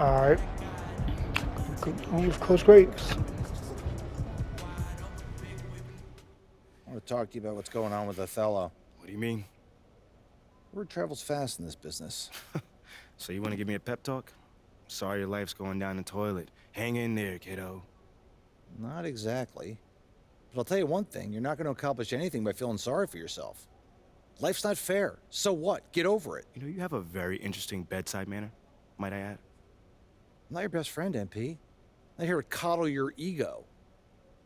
All right. Good move, Coach Grapes. I want to talk to you about what's going on with Othello. What do you mean? Word travels fast in this business. So you want to give me a pep talk? Sorry your life's going down the toilet. Hang in there, kiddo. Not exactly. But I'll tell you one thing, you're not going to accomplish anything by feeling sorry for yourself. Life's not fair. So what? Get over it. You know, you have a very interesting bedside manner, might I add. I'm not your best friend, MP. I'm not here to coddle your ego.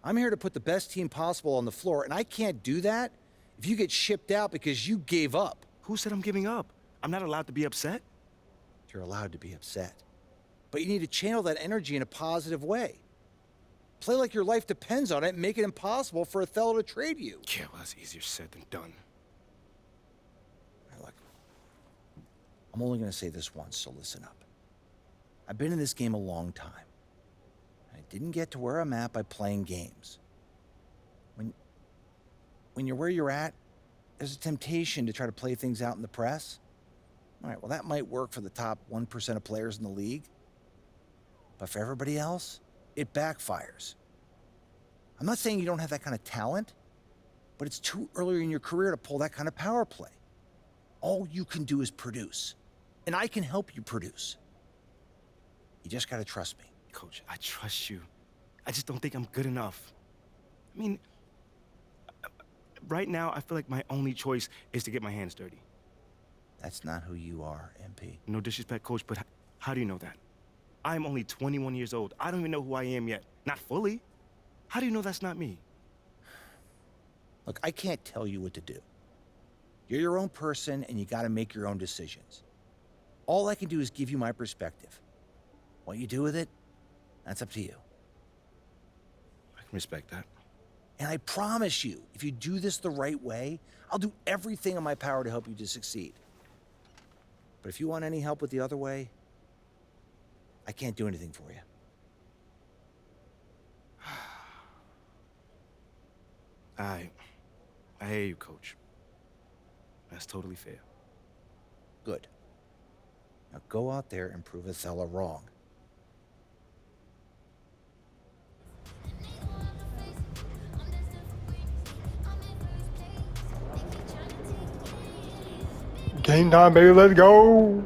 I'm here to put the best team possible on the floor, and I can't do that if you get shipped out because you gave up. Who said I'm giving up? I'm not allowed to be upset? You're allowed to be upset. But you need to channel that energy in a positive way. Play like your life depends on it and make it impossible for Othello to trade you. Yeah, well, that's easier said than done. Look, I'm only going to say this once, so listen up. I've been in this game a long time. I didn't get to where I'm at by playing games. When you're where you're at, there's a temptation to try to play things out in the press. All right, well, that might work for the top 1% of players in the league. But for everybody else, it backfires. I'm not saying you don't have that kind of talent, but it's too early in your career to pull that kind of power play. All you can do is produce, and I can help you produce. You just gotta trust me. Coach, I trust you. I just don't think I'm good enough. I mean, right now, I feel like my only choice is to get my hands dirty. That's not who you are, MP. No disrespect, Coach, but how do you know that? I'm only 21 years old. I don't even know who I am yet. Not fully. How do you know that's not me? Look, I can't tell you what to do. You're your own person, and you gotta make your own decisions. All I can do is give you my perspective. What you do with it, that's up to you. I can respect that. And I promise you, if you do this the right way, I'll do everything in my power to help you to succeed. But if you want any help with the other way, I can't do anything for you. I hear you, Coach. That's totally fair. Good. Now go out there and prove Othello wrong. Game time, baby. Let's go.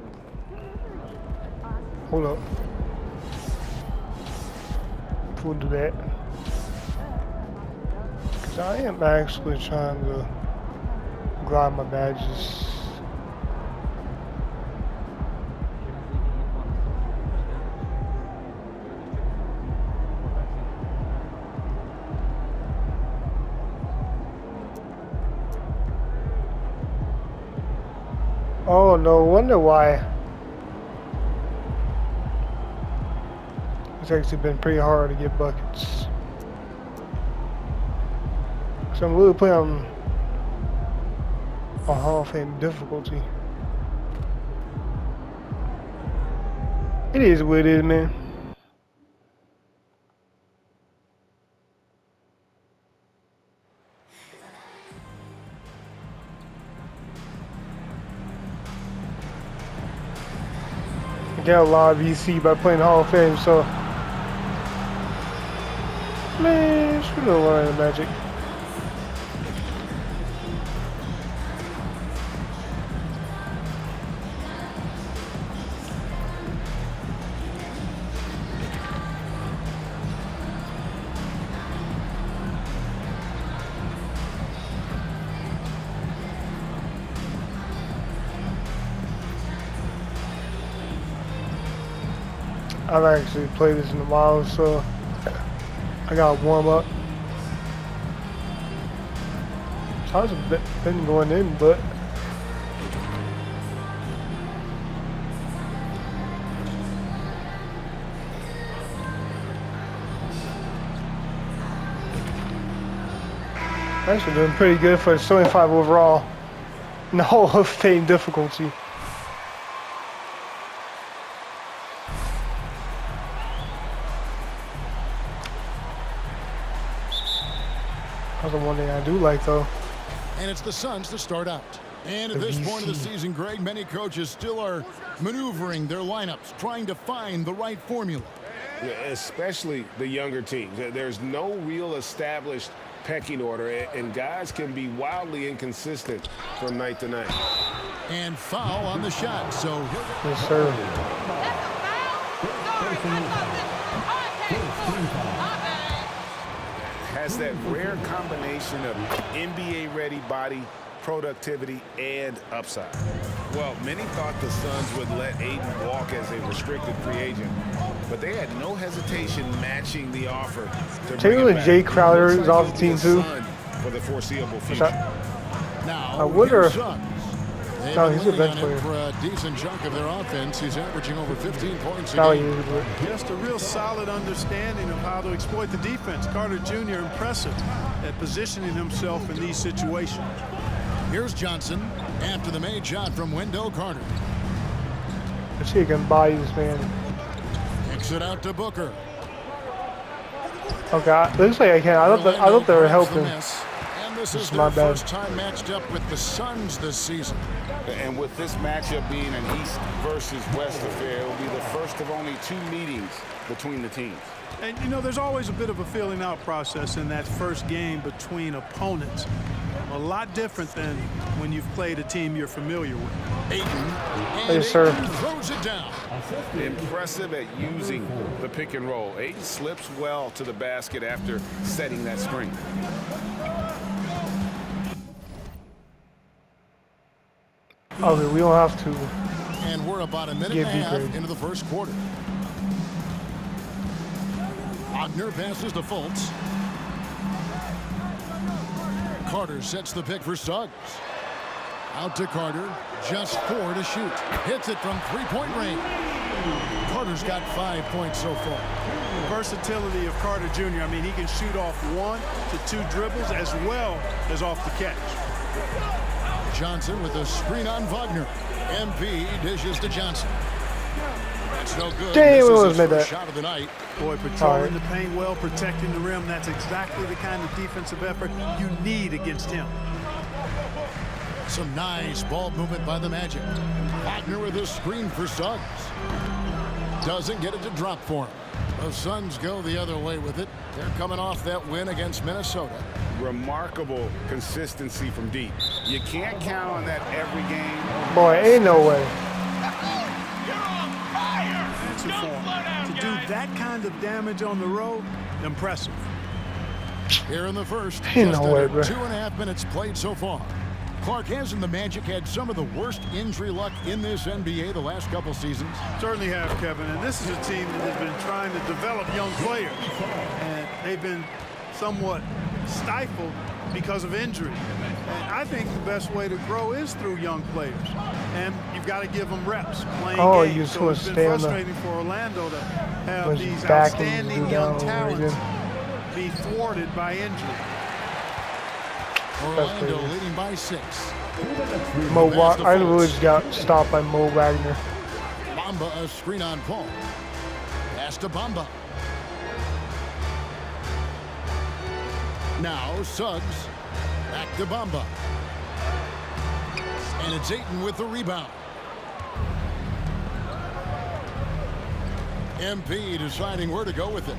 Hold up. We'll do that. Because I am actually trying to grind my badges. Oh, no wonder why. It's actually been pretty hard to get buckets. So I'm really playing on Hall of Fame difficulty. It is what it is, man. I got a lot of VC by playing Hall of Fame, so man, screw the line of Magic. I've actually played this in a while, so I gotta warm up. Shots have been going in, but actually doing pretty good for 75 overall in the Hall of Fame difficulty. That's the one thing I do like, though. And it's the Suns to start out. And at this point of the season, Greg, many coaches still are maneuvering their lineups, trying to find the right formula. Especially the younger teams. There's no real established pecking order, and guys can be wildly inconsistent from night to night. And foul on the shot, so Yes, sir. Has that rare combination of NBA-ready body, productivity, and upside. Well, many thought the Suns would let Ayton walk as a restricted free agent, but they had no hesitation matching the offer. Taylor Jay Crowder is off the team too. For the foreseeable future. now I wonder here's if- Suggs. They've No, been he's a leaning bench on him player. for a decent chunk of their offense. He's averaging over 15 points a Now he game. is, but Just a real solid understanding of how to exploit the defense. Carter Jr. impressive at positioning himself in these situations. Here's Johnson after the made shot from Wendell Carter. let's see if he can buy this man. Kicks it out to Booker. Okay, looks like I can. I thought they were Orlando grabs the helping. miss. And this is It's their my bad. first time matched up with the Suns this season. And with this matchup being an East versus West affair, it will be the first of only 2 meetings between the teams. And, you know, there's always a bit of a filling out process in that first game between opponents. A lot different than when you've played a team you're familiar with. Ayton. And Yes, sir. Ayton throws it down. Impressive at using the pick and roll. Ayton slips well to the basket after setting that screen. Okay, we don't have to. And we're about a minute Give and a me half grade. into the first quarter. Wagner passes to Fultz. Carter sets the pick for Suggs. Out to Carter. Just 4 to shoot. Hits it from three-point range. Carter's got 5 points so far. The versatility of Carter Jr. I mean, he can shoot off 1 to 2 dribbles as well as off the catch. Johnson with a screen on Wagner. MP dishes to Johnson. That's no good. Damn, This we is almost his made first that. shot of the night. Boy, patrolling Alright. the paint well, protecting the rim. That's exactly the kind of defensive effort you need against him. Some nice ball movement by the Magic. Wagner with a screen for Suggs. Doesn't get it to drop for him. The Suns go the other way with it. They're coming off that win against Minnesota. Remarkable consistency from deep. You can't count on that every game. Boy, ain't no way. Answer for him. To do that kind of damage on the road, impressive. Here in the first, Ain't just no way, under bro. 2.5 minutes played so far. Clark has and the Magic had some of the worst injury luck in this NBA the last couple seasons. Certainly have, Kevin. And this is a team that has been trying to develop young players. And they've been somewhat stifled because of injury. And I think the best way to grow is through young players. And you've got to give them reps, playing Oh, games. you So saw it's been Stanley. frustrating for Orlando to have Was these backing outstanding you young down talents again. be thwarted by injury. Orlando crazy. leading by 6. I really just got stopped by Mo Wagner. Bamba a screen on Paul. Pass to Bamba. Now Suggs. Back to Bamba. And it's Ayton with the rebound. MP deciding where to go with it.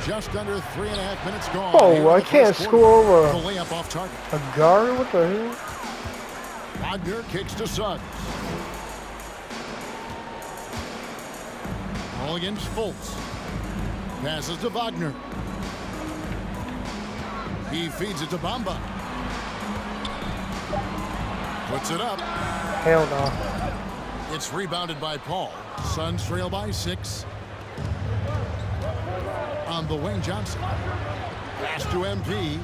Just under 3.5 minutes gone. Oh, here in I the can't first score quarter. over The layup off target. a guard? What the hell? Wagner kicks to Suggs. All against Fultz. Passes to Wagner. He feeds it to Bamba. Puts it up. Hell no. It's rebounded by Paul. Suns trail by 6. On the wing, Johnson. Pass to MP.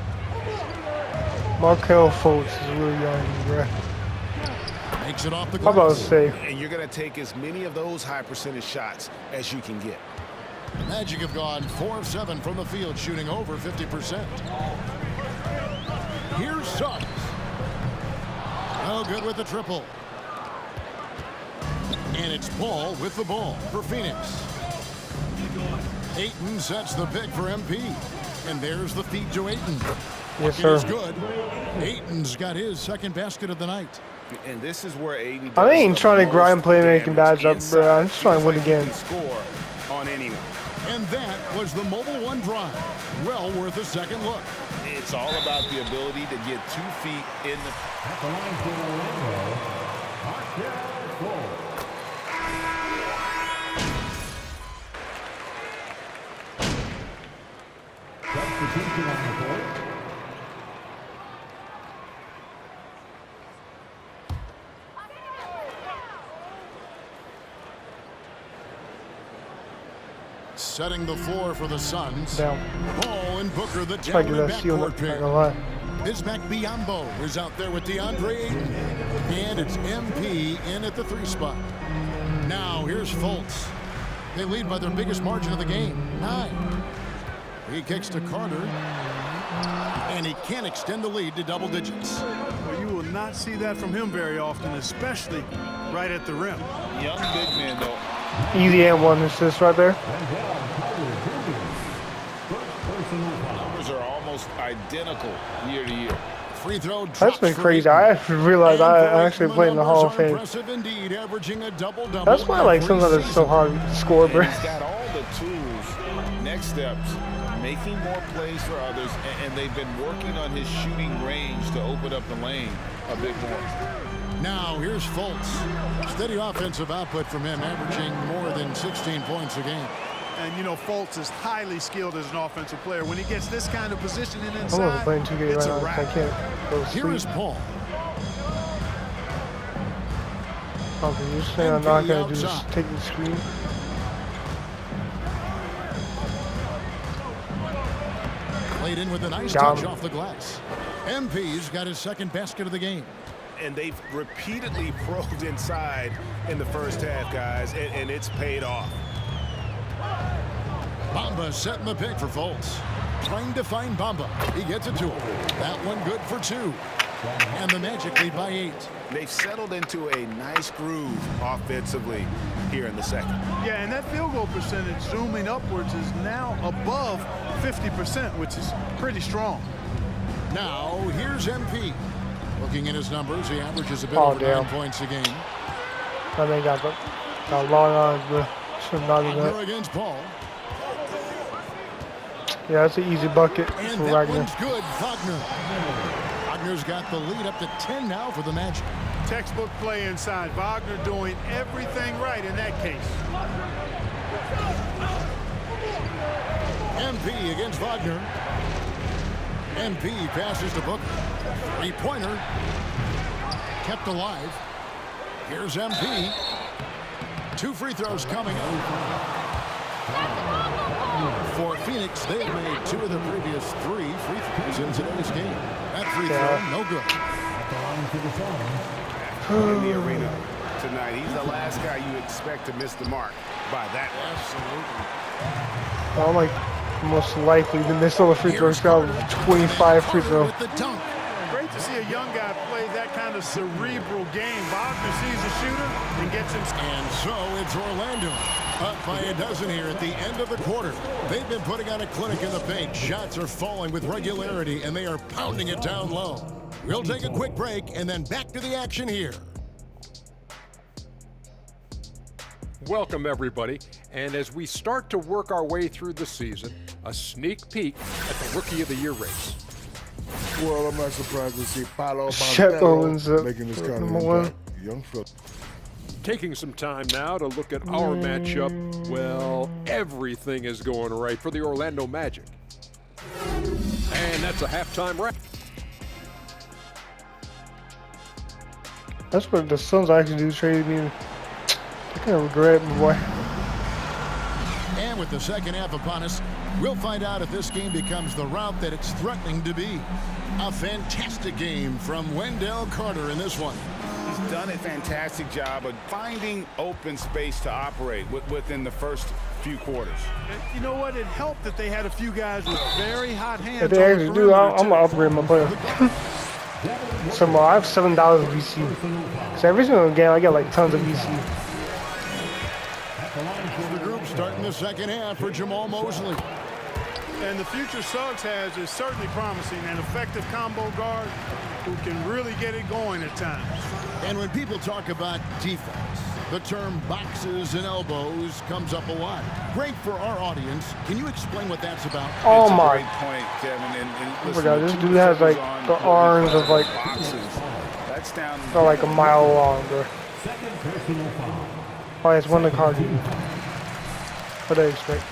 Markel Fultz is really young, bro. Makes it off the How about glass. safe? And you're going to take as many of those high percentage shots as you can get. Magic have gone 4 of 7 from the field, shooting over 50%. Here's Suggs. No good with the triple. And it's Paul with the ball for Phoenix. Ayton sets the pick for MP. And there's the feed to Ayton. Yes, Bucket is sir. good. Ayton's got his second basket of the night. And this is where Aiden I ain't does trying the to grind most playmaking damage badge up, bro. inside. I'm just trying to Feels win like he again. can score on anyone. And that was the Mobile One drive. Well worth a second look. It's all about the ability to get 2 feet in the... Setting the floor for the Suns. Down. Ball and Booker, the Try to get dominant that steal. backcourt Not pair. gonna lie. Bismack Biyombo is out there with DeAndre Ayton. And it's MP in at the 3 spot. Now here's Fultz. They lead by their biggest margin of the game, 9. He kicks to Carter. And he can't extend the lead to double digits. Well, you will not see that from him very often, especially right at the rim. Young big man, though. Easy and 1 assist right there. Numbers are almost identical year to year. Free throw That's drops been for crazy. Ayton. I realized And I for actually Ayton, played in the Hall of numbers are Fame. impressive indeed, averaging a double-double That's why, like, every sometimes it's so season. hard to score, bro. And he's got all the tools. Next steps, making more plays for others, and they've been working on his shooting range to open up the lane a bit more. Now here's Fultz. Steady offensive output from him, averaging more than 16 points a game. And, you know, Fultz is highly skilled as an offensive player. When he gets this kind of positioning I'm inside, gonna playing 2K it's right a now. wrap. I can't go to Here sleep. is Paul. Okay, you're saying I'm not gonna just outside. take the screen? Played in with a nice Got touch him. off the glass. MP's got his second basket of the game. And they've repeatedly probed inside in the first half, guys, and it's paid off. Bamba setting the pick for Fultz. Trying to find Bamba. He gets it to him. That one good for 2. And the Magic lead by 8. They've settled into a nice groove offensively here in the second. Yeah, and that field goal percentage zooming upwards is now above 50%, which is pretty strong. Now here's MP. Looking at his numbers, he averages a bit Oh, over damn. 9 points a game. That man got long arms, bro. Should not do Wagner that. against Paul. Yeah, that's an easy bucket And for that Wagner. one's good. Wagner. Wagner's got the lead up to 10 now for the Magic. Textbook play inside. Wagner doing everything right in that case. MP against Wagner. MP passes to Booker. 3-pointer. Kept alive. Here's MP. 2 free throws coming up. For Phoenix, they've made 2 of the previous 3 free throws in today's game. That free throw, no good. In the arena tonight, he's the last guy you expect to miss the mark by that much. Absolutely. I'm like most likely to miss all the free throws. Got 25 free throw. With the dunk. Great to see a young guy play that kind of cerebral game. Wagner sees a shooter and gets him. And so it's Orlando. Up by a dozen here at the end of the quarter. They've been putting on a clinic in the paint. Shots are falling with regularity, and they are pounding it down low. We'll take a quick break and then back to the action here. Welcome, everybody. And as we start to work our way through the season, a sneak peek at the Rookie of the Year race. Well, I'm not surprised to see Paolo Chet Owens up making this kind of number 1. impact. Young fella. Taking some time now to look at our matchup. Well, everything is going right for the Orlando Magic. And that's a halftime wrap. That's what the Suns actually do. Traded me. I can't regret it, boy. And with the second half upon us, we'll find out if this game becomes the route that it's threatening to be. A fantastic game from Wendell Carter in this one. He's done a fantastic job of finding open space to operate within the first few quarters. You know what? It helped that they had a few guys with very hot hands. If they on the actually do, perimeter, I'm gonna upgrade my player. So I have 7,000 VC. So every single game I get like tons of VC. The group starting the second half for Jamal Mosley. And the future Suggs has is certainly promising. An effective combo guard who can really get it going at times. And when people talk about defense, the term boxes and elbows comes up a lot. Great for our audience. Can you explain what that's about? Oh It's a my. great point, Kevin. And Oh my listen, God, the this two dude has like defenders the on arms of like, boxes. That's down. they're like a mile long, bro. Oh, it's one to Cardi. What do they expect?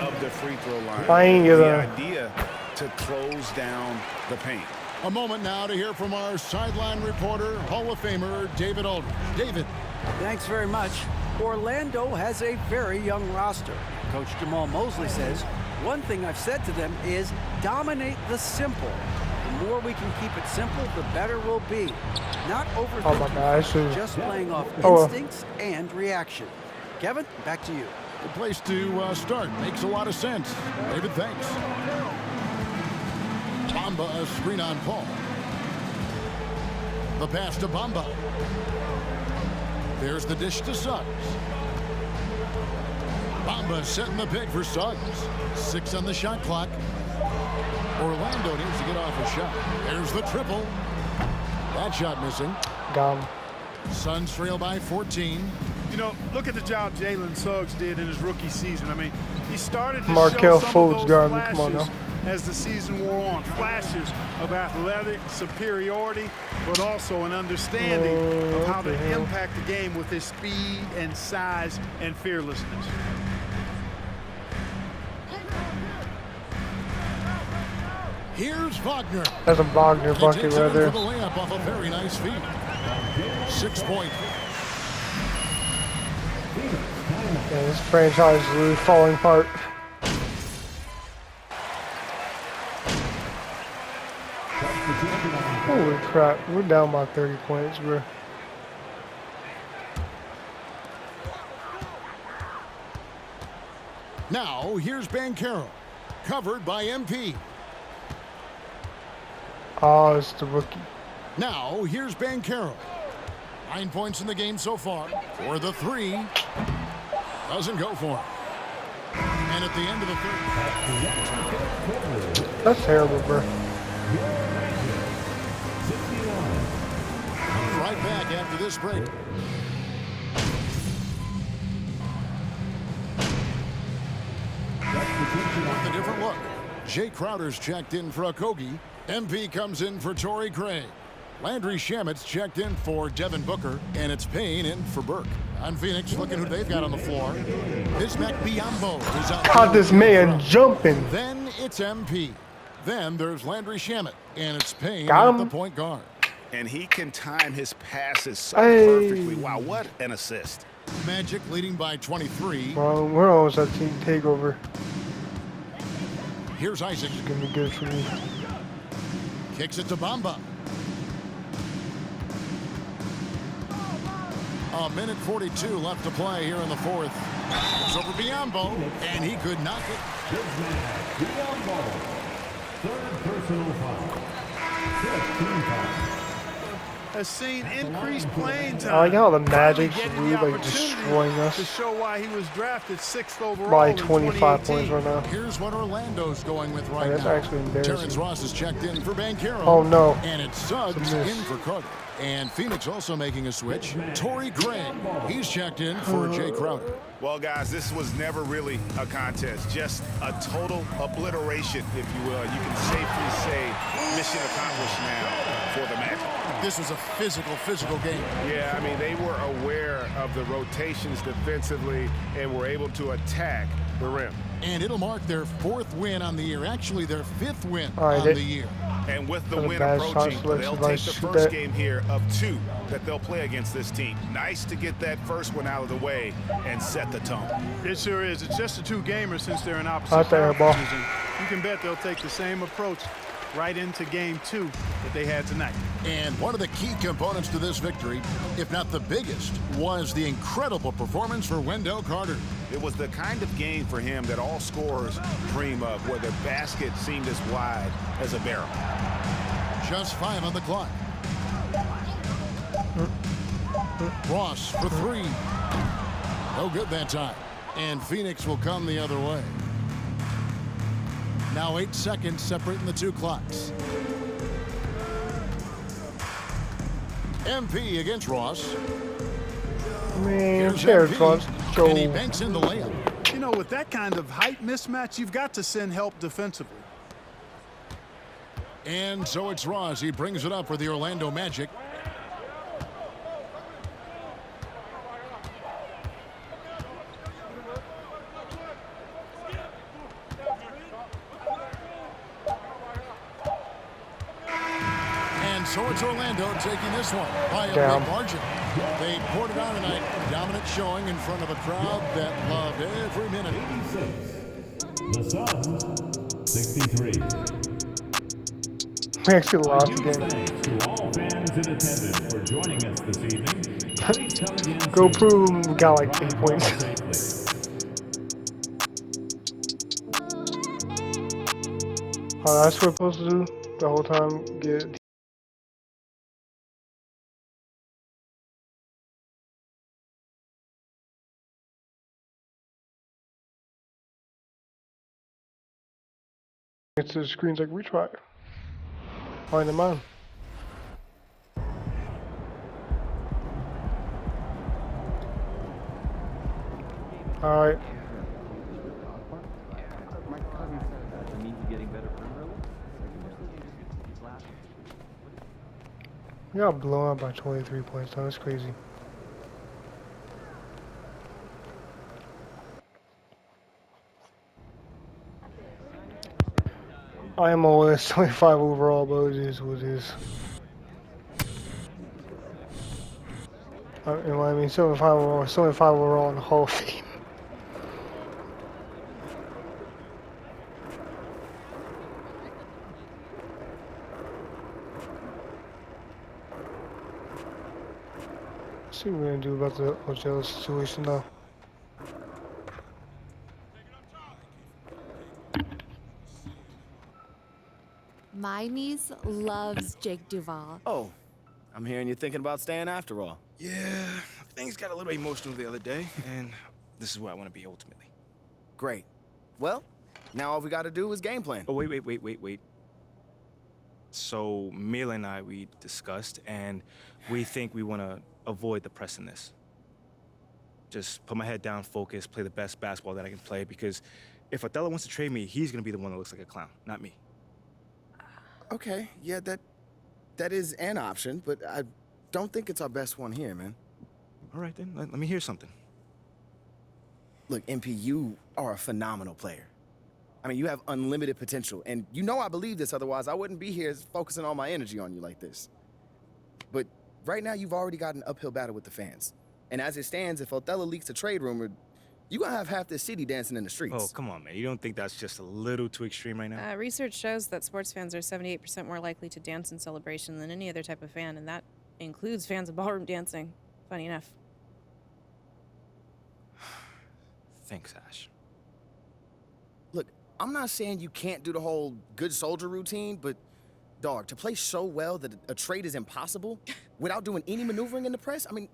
Of the free throw line. I ain't The gonna. idea to close down the paint. A moment now to hear from our sideline reporter, Hall of Famer David Aldridge. David. Thanks very much. Orlando has a very young roster. Coach Jamal Mosley says, one thing I've said to them is dominate the simple. The more we can keep it simple, the better we'll be. Not overthinking, Oh my God, this is. just playing off Oh. instincts and reaction. Kevin, back to you. Good place to start. Makes a lot of sense. David, thanks. Bamba, a screen on Paul. The pass to Bamba. There's the dish to Suggs. Bamba setting the pick for Suggs. 6 on the shot clock. Orlando needs to get off a shot. There's the triple. That shot missing. Gum. Suns trail by 14. You know, look at the job Jalen Suggs did in his rookie season. I mean, he started to Markel show some Fultz of those guard me. Come on flashes now. as the season wore on. Flashes of athletic superiority, but also an understanding of how to impact the game with his speed and size and fearlessness. Here's Wagner. That's a Wagner He bucket takes it right in for there. the layup off a very nice feed. 6-point. Yeah, this franchise is really falling apart. Holy crap, we're down by 30 points, bro. Now, here's Bancaro. Covered by MP. Oh, it's the rookie. Now, here's Bancaro. 9 points in the game so far. For the 3. Doesn't go for him. And at the end of the third. That's terrible, bro. Right back after this break. With a different look. Jay Crowder's checked in for Okogie. MP comes in for Torrey Craig. Landry Shamit's checked in for Devin Booker. And it's Payne in for Burke. On Phoenix, looking who they've got on the floor. Bismack Biyombo is out. Caught this man jumping. Then it's MP. Then there's Landry Shamit. And it's Payne Got at him. the point guard. And he can time his passes so Hey. perfectly. Wow, what an assist. Magic leading by 23. Well, we're almost at team takeover. Here's Isaac. It's gonna be good for me. Kicks it to Bamba. A minute 42 left to play here in the fourth. It's over Biyombo, and he could knock it. Has seen increased playing time. I like how the Magic's Finally getting really the like opportunity destroying to us show why he was drafted 6th overall by in 25 2018. points right now. Here's what Orlando's going with right That's now. actually embarrassing. Terrence Ross is checked in for Bancaro. Oh no. And it's Suggs It's a miss. in for Carter. And Phoenix also making a switch. Torrey Craig. He's checked in for Jay Crowder. Well, guys, this was never really a contest, just a total obliteration, if you will. You can safely say mission accomplished now for the Magic. This was a physical game. Yeah, I mean, they were aware of the rotations defensively and were able to attack the rim. And it'll mark their 4th win on the year. Actually, their 5th win All right, on the year. And with the That's a win bad shot approaching, selection they'll by take the shoot first that. game here of 2 that they'll play against this team. Nice to get that first one out of the way and set the tone. It sure is. It's just the 2 gamers since they're in opposite Out there, ball. conferences, and you can bet they'll take the same approach right into game 2 that they had tonight. And one of the key components to this victory, if not the biggest, was the incredible performance for Wendell Carter. It was the kind of game for him that all scorers dream of, where the basket seemed as wide as a barrel. Just 5 on the clock. Ross for 3. No good that time. And Phoenix will come the other way. Now 8 seconds separating the two clocks. MP against Ross. Man, Here's share MP, Ross. and he Joe. banks in the layup. You know, with that kind of height mismatch, you've got to send help defensively. And so it's Ross. He brings it up for the Orlando Magic. And so it's Orlando taking this one by a Down. big margin. They poured it on tonight. Dominant showing in front of a crowd that loved every minute. The Suns, 63. We actually lost Huge again. thanks to all fans in attendance for joining us this evening. Please come again Go soon. prove we got like 8 Drive points. home safely. That's what we're supposed to do the whole time. Get to the screens like retry. Find them on. Alright. We got blown up by 23 points. That's crazy. I am always 25 overall, but it is what it is. You know what I mean? 75 overall in the Hall of Fame. Let's see what we're gonna do about the Ojello situation now. My niece loves Jake Duvall. Oh, I'm hearing you're thinking about staying after all. Yeah, things got a little emotional the other day, and this is where I want to be ultimately. Great. Well, now all we got to do is game plan. Oh, wait. So, Mila and I, we discussed, and we think we want to avoid the press in this. Just put my head down, focus, play the best basketball that I can play, because if Othello wants to trade me, he's going to be the one that looks like a clown, not me. Okay, yeah, that is an option, but I don't think it's our best one here, man. All right, then. Let me hear something. Look, MP, you are a phenomenal player. I mean, you have unlimited potential, and you know I believe this, otherwise I wouldn't be here focusing all my energy on you like this. But right now, you've already got an uphill battle with the fans. And as it stands, if Othello leaks a trade rumor, you're gonna have half this city dancing in the streets. Oh, come on, man. You don't think that's just a little too extreme right now? Research shows that sports fans are 78% more likely to dance in celebration than any other type of fan, and that includes fans of ballroom dancing. Funny enough. Thanks, Ash. Look, I'm not saying you can't do the whole good soldier routine, but dog, to play so well that a trade is impossible without doing any maneuvering in the press, I mean,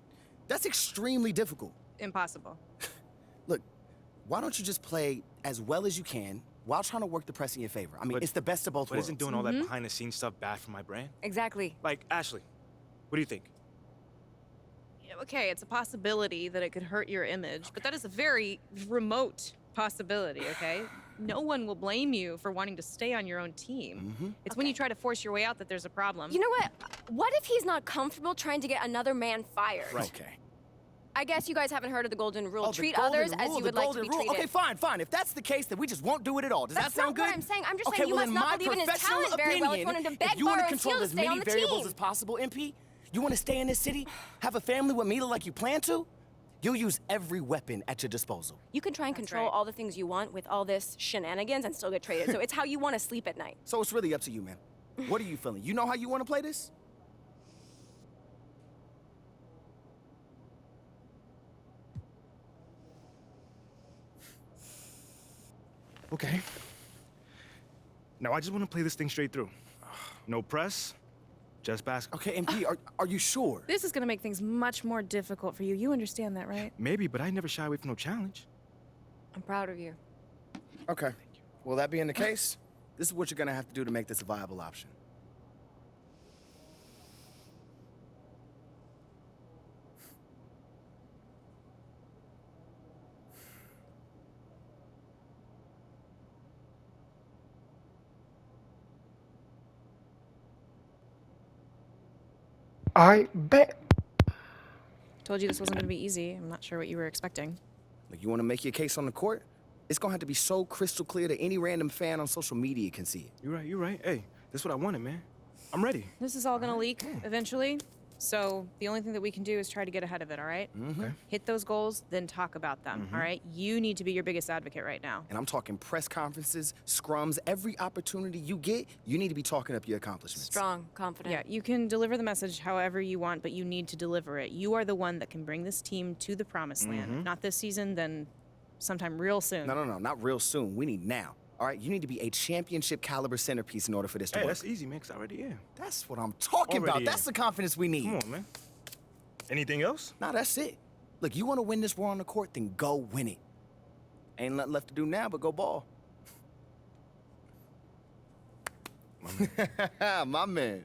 that's extremely difficult. Impossible. Look, why don't you just play as well as you can while trying to work the press in your favor? I mean, it's the best of both But worlds. isn't doing all that behind-the-scenes stuff bad for my brand? Exactly. Like, Ashley, what do you think? Okay, it's a possibility that it could hurt your image, but that is a very remote possibility, okay? No one will blame you for wanting to stay on your own team. It's when you try to force your way out that there's a problem. You know what? What if he's not comfortable trying to get another man fired? Right. Okay. I guess you guys haven't heard of the golden rule. Oh, the Treat golden others as rule, you the would like to golden be rule. treated. Okay, fine. If that's the case, then we just won't do it at all. Does That's that sound not what good? I'm saying. I'm just okay, saying you well, must in not my believe in his professional talent very well if you opinion, want him to beg, if you want borrow, to and steal control to as stay many on the variables team. as possible, MP, you want to stay in this city, have a family with Mila like you plan to, you'll use every weapon at your disposal. You can try and control all the things you want with all this shenanigans and still get traded. So it's how you want to sleep at night. So it's really up to you, man. What are you feeling? You know how you want to play this? Okay. Now, I just want to play this thing straight through. No press, just basketball. Okay, MP, are you sure? This is going to make things much more difficult for you. You understand that, right? Maybe, but I never shy away from no challenge. I'm proud of you. Okay. Well, that being the case, This is what you're gonna have to do to make this a viable option. I bet. Told you this wasn't going to be easy. I'm not sure what you were expecting. Like, you want to make your case on the court? It's gonna have to be so crystal clear that any random fan on social media can see it. You're right. Hey, this is what I wanted, man. I'm ready. This is all going to leak eventually. So the only thing that we can do is try to get ahead of it, all right? Okay. Hit those goals, then talk about them, all right? You need to be your biggest advocate right now. And I'm talking press conferences, scrums, every opportunity you get, you need to be talking up your accomplishments. Strong, confident. Yeah, you can deliver the message however you want, but you need to deliver it. You are the one that can bring this team to the promised land. Not this season, then sometime real soon. No, not real soon. We need now. All right, you need to be a championship caliber centerpiece in order for this to work. That's easy, man, 'cause I already am. That's what I'm talking about. Already That's am. the confidence we need. Come on, man. Anything else? Nah, that's it. Look, you want to win this war on the court, then go win it. Ain't nothing left to do now but go ball. My man.